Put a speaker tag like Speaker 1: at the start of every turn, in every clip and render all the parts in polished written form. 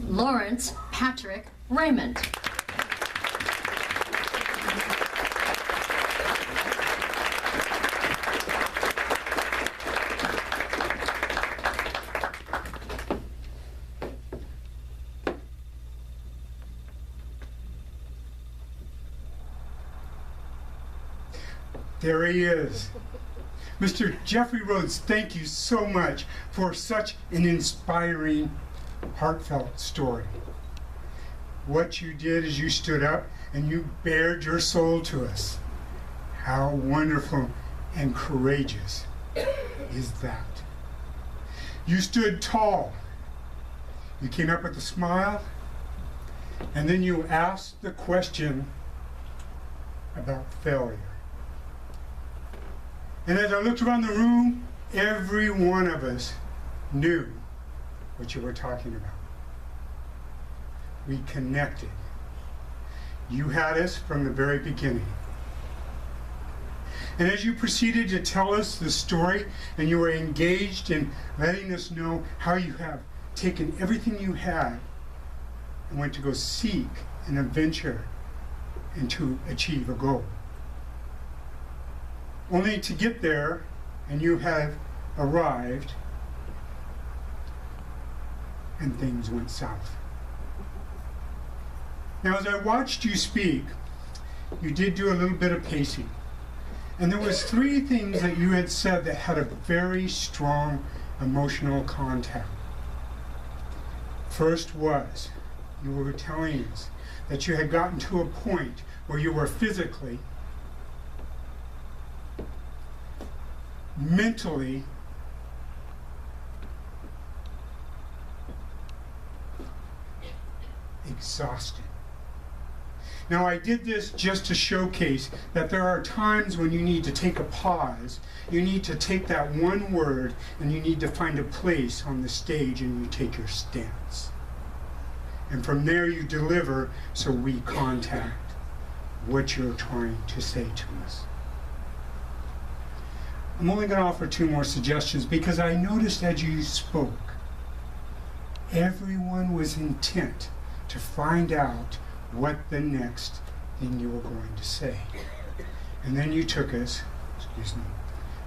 Speaker 1: Lawrence Patrick Raymond.
Speaker 2: There he is. Mr. Jeffrey Rhodes, thank you so much for such an inspiring, heartfelt story. What you did is you stood up and you bared your soul to us. How wonderful and courageous is that? You stood tall. You came up with a smile, and then you asked the question about failure. And as I looked around the room, every one of us knew what you were talking about. We connected. You had us from the very beginning. And as you proceeded to tell us the story, and you were engaged in letting us know how you have taken everything you had and went to go seek an adventure and to achieve a goal. Only to get there, and you have arrived, and things went south. Now, as I watched you speak, you did do a little bit of pacing. And there was 3 things that you had said that had a very strong emotional contact. First was, you were telling us that you had gotten to a point where you were physically, mentally, exhausted. Now, I did this just to showcase that there are times when you need to take a pause, you need to take that one word, and you need to find a place on the stage and you take your stance. And from there you deliver, so we contact what you're trying to say to us. I'm only going to offer 2 more suggestions because I noticed as you spoke, everyone was intent to find out what the next thing you were going to say. And then you took us,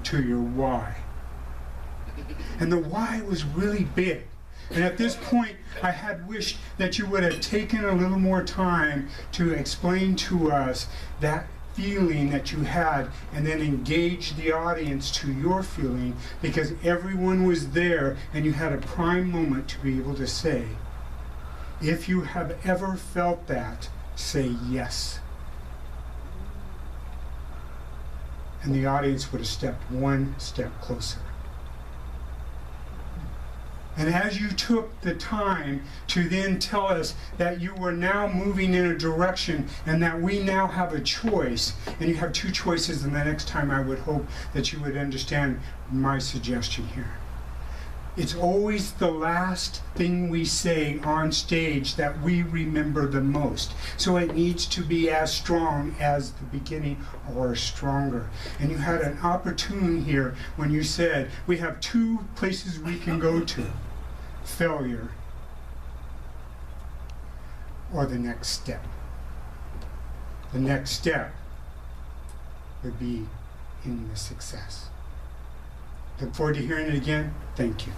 Speaker 2: to your why. And the why was really big. And at this point, I had wished that you would have taken a little more time to explain to us that feeling that you had, and then engage the audience to your feeling, because everyone was there and you had a prime moment to be able to say, if you have ever felt that, say yes. And the audience would have stepped 1 step closer. And as you took the time to then tell us that you were now moving in a direction and that we now have a choice, and you have 2 choices, and the next time I would hope that you would understand my suggestion here. It's always the last thing we say on stage that we remember the most. So it needs to be as strong as the beginning or stronger. And you had an opportunity here when you said, we have 2 places we can go to. Failure or the next step. The next step would be in the success. Look forward to hearing it again. Thank you.